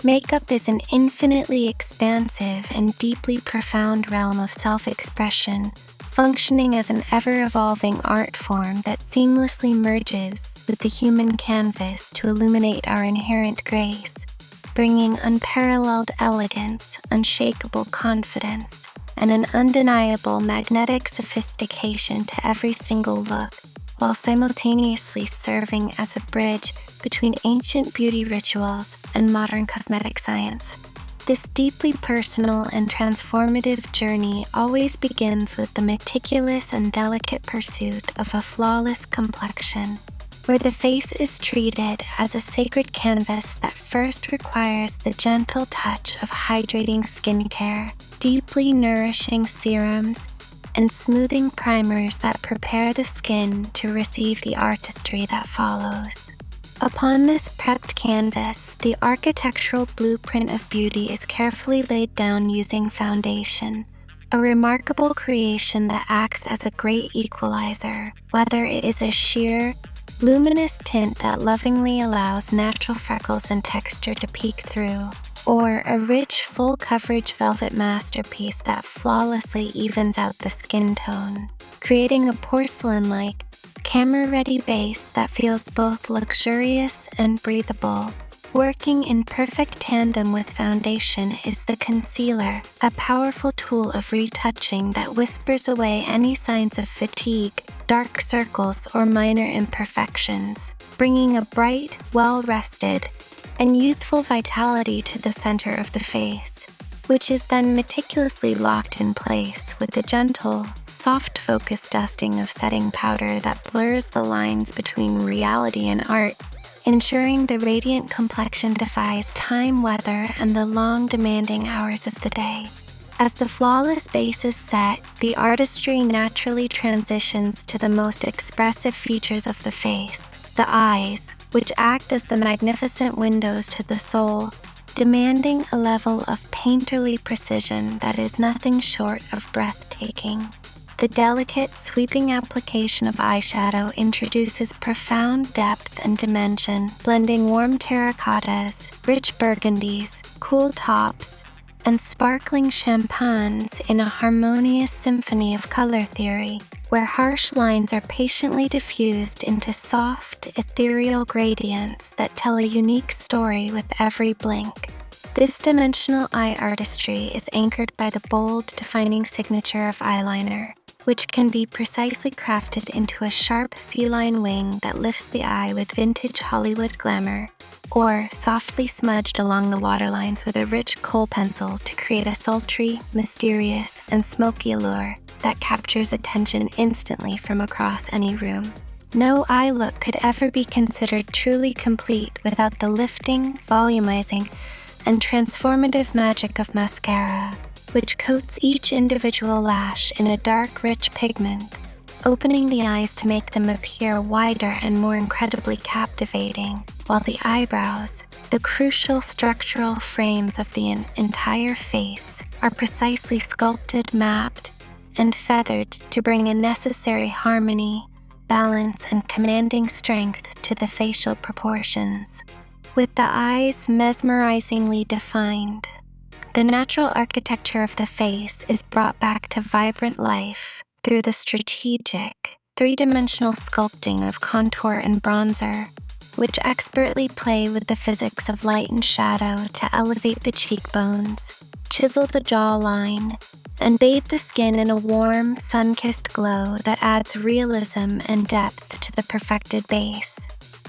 Makeup is an infinitely expansive and deeply profound realm of self-expression, functioning as an ever-evolving art form that seamlessly merges with the human canvas to illuminate our inherent grace, bringing unparalleled elegance, unshakable confidence, and an undeniable magnetic sophistication to every single look, while simultaneously serving as a bridge between ancient beauty rituals and modern cosmetic science. This deeply personal and transformative journey always begins with the meticulous and delicate pursuit of a flawless complexion, where the face is treated as a sacred canvas that first requires the gentle touch of hydrating skincare, deeply nourishing serums, and smoothing primers that prepare the skin to receive the artistry that follows. Upon this prepped canvas, the architectural blueprint of beauty is carefully laid down using foundation, a remarkable creation that acts as a great equalizer, whether it is a sheer, luminous tint that lovingly allows natural freckles and texture to peek through, or a rich, full-coverage velvet masterpiece that flawlessly evens out the skin tone, creating a porcelain-like, camera-ready base that feels both luxurious and breathable. Working in perfect tandem with foundation is the concealer, a powerful tool of retouching that whispers away any signs of fatigue, dark circles, or minor imperfections, bringing a bright, well-rested, and youthful vitality to the center of the face, which is then meticulously locked in place with a gentle, soft focus dusting of setting powder that blurs the lines between reality and art, ensuring the radiant complexion defies time, weather, and the long, demanding hours of the day. As the flawless base is set, the artistry naturally transitions to the most expressive features of the face, the eyes, which act as the magnificent windows to the soul, demanding a level of painterly precision that is nothing short of breathtaking. The delicate, sweeping application of eyeshadow introduces profound depth and dimension, blending warm terracottas, rich burgundies, cool taups, and sparkling champagnes in a harmonious symphony of color theory, where harsh lines are patiently diffused into soft, ethereal gradients that tell a unique story with every blink. This dimensional eye artistry is anchored by the bold, defining signature of eyeliner, which can be precisely crafted into a sharp feline wing that lifts the eye with vintage Hollywood glamour, or softly smudged along the waterlines with a rich kohl pencil to create a sultry, mysterious, and smoky allure that captures attention instantly from across any room. No eye look could ever be considered truly complete without the lifting, volumizing, and transformative magic of mascara, which coats each individual lash in a dark, rich pigment, opening the eyes to make them appear wider and more incredibly captivating, while the eyebrows, the crucial structural frames of the entire face, are precisely sculpted, mapped, and feathered to bring a necessary harmony, balance, and commanding strength to the facial proportions. With the eyes mesmerizingly defined, the natural architecture of the face is brought back to vibrant life through the strategic, three-dimensional sculpting of contour and bronzer, which expertly play with the physics of light and shadow to elevate the cheekbones, chisel the jawline, and bathe the skin in a warm, sun-kissed glow that adds realism and depth to the perfected base.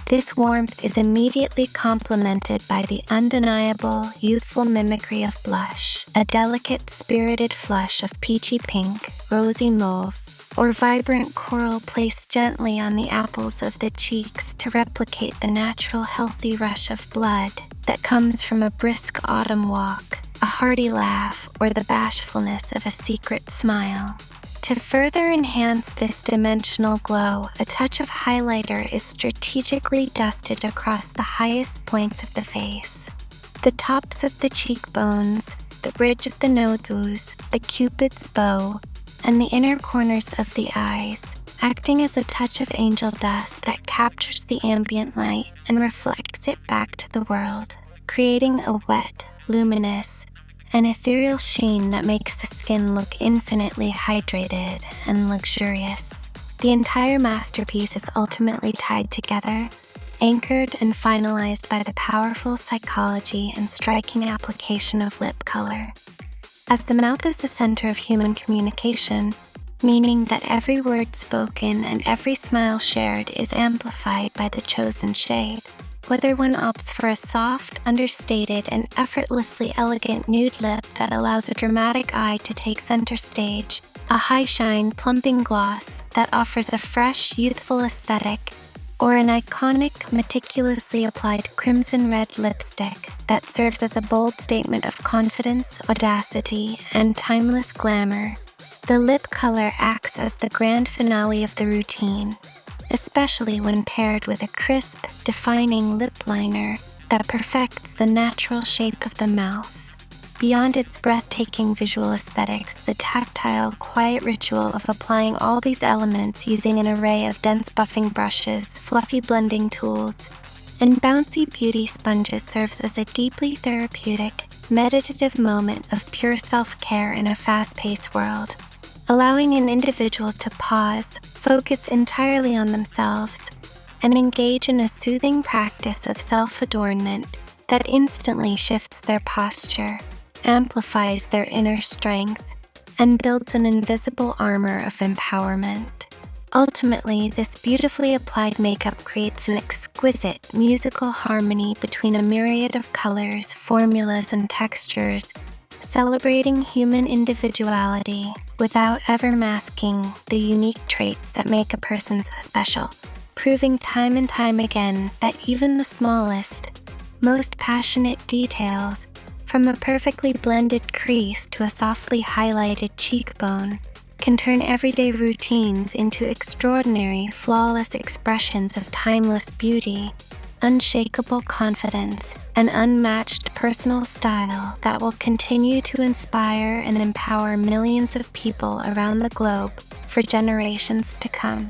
This warmth is immediately complemented by the undeniable, youthful mimicry of blush, a delicate, spirited flush of peachy pink, rosy mauve, or vibrant coral placed gently on the apples of the cheeks to replicate the natural, healthy rush of blood that comes from a brisk autumn walk, a hearty laugh, or the bashfulness of a secret smile. To further enhance this dimensional glow, a touch of highlighter is strategically dusted across the highest points of the face. The tops of the cheekbones, the bridge of the nose, the cupid's bow, and the inner corners of the eyes, acting as a touch of angel dust that captures the ambient light and reflects it back to the world. creating a wet, luminous, and ethereal sheen that makes the skin look infinitely hydrated and luxurious. The entire masterpiece is ultimately tied together, anchored and finalized by the powerful psychology and striking application of lip color. As the mouth is the center of human communication, meaning that every word spoken and every smile shared is amplified by the chosen shade. Whether one opts for a soft, understated, and effortlessly elegant nude lip that allows a dramatic eye to take center stage, a high-shine, plumping gloss that offers a fresh, youthful aesthetic, or an iconic, meticulously applied crimson red lipstick that serves as a bold statement of confidence, audacity, and timeless glamour, the lip color acts as the grand finale of the routine, especially when paired with a crisp, defining lip liner that perfects the natural shape of the mouth. Beyond its breathtaking visual aesthetics, the tactile, quiet ritual of applying all these elements using an array of dense buffing brushes, fluffy blending tools, and bouncy beauty sponges serves as a deeply therapeutic, meditative moment of pure self-care in a fast-paced world, allowing an individual to pause, focus entirely on themselves, and engage in a soothing practice of self-adornment that instantly shifts their posture, amplifies their inner strength, and builds an invisible armor of empowerment. Ultimately, this beautifully applied makeup creates an exquisite musical harmony between a myriad of colors, formulas, and textures, celebrating human individuality without ever masking the unique traits that make a person special, proving time and time again that even the smallest, most passionate details, from a perfectly blended crease to a softly highlighted cheekbone, can turn everyday routines into extraordinary, flawless expressions of timeless beauty, unshakable confidence, and unmatched personal style that will continue to inspire and empower millions of people around the globe for generations to come.